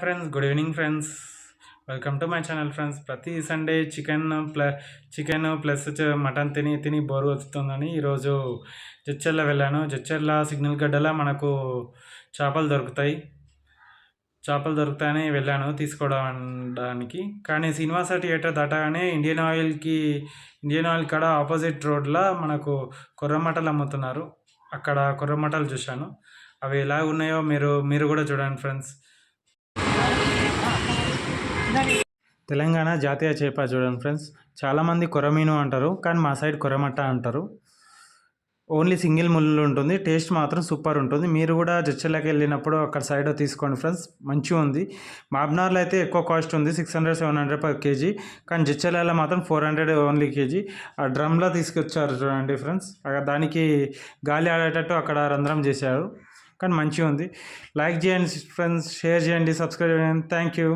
Friends, good evening friends. Welcome to my channel friends. ప్రతి Sunday chicken plus mutton తిని తిని bore వస్తుందని ఈరోజు జడ్చర్ల వెళ్ళాను. జడ్చర్ల సిగ్నల్ గడ్డల మనకు చేపలు దొరుకుతాయని వెళ్ళాను తీసుకోవడానికి. కానీ శ్రీనివాస థియేటర్ దాటగానే ఇండియన్ ఆయిల్ కాడ ఆపోజిట్ రోడ్లో మనకు కొర్రమటలు అమ్ముతున్నారు. అక్కడ కొర్రమటలు చూశాను. అవి ఎలా ఉన్నాయో మీరు కూడా చూడండి ఫ్రెండ్స్. తెలంగాణ జాతీయ చేప చూడండి ఫ్రెండ్స్. చాలామంది కొర్రమీను అంటారు, కానీ మా సైడ్ కొర్రమట్ట అంటారు. ఓన్లీ సింగిల్ ముళ్ళు ఉంటుంది. టేస్ట్ మాత్రం సూపర్ ఉంటుంది. మీరు కూడా జడ్చర్లకి వెళ్ళినప్పుడు అక్కడ సైడ్ తీసుకోండి ఫ్రెండ్స్, మంచిగా ఉంది. మాబ్నార్లో అయితే ఎక్కువ కాస్ట్ ఉంది, 600-700 per kg. కానీ జడ్చర్లలో మాత్రం 400 ఓన్లీ కేజీ. ఆ డ్రమ్లో తీసుకొచ్చారు చూడండి ఫ్రెండ్స్. దానికి గాలి ఆడేటట్టు అక్కడ రంధ్రం చేశారు, కానీ మంచిగా ఉంది. లైక్ చేయండి ఫ్రెండ్స్, షేర్ చేయండి, సబ్స్క్రైబ్ చేయండి. Thank you.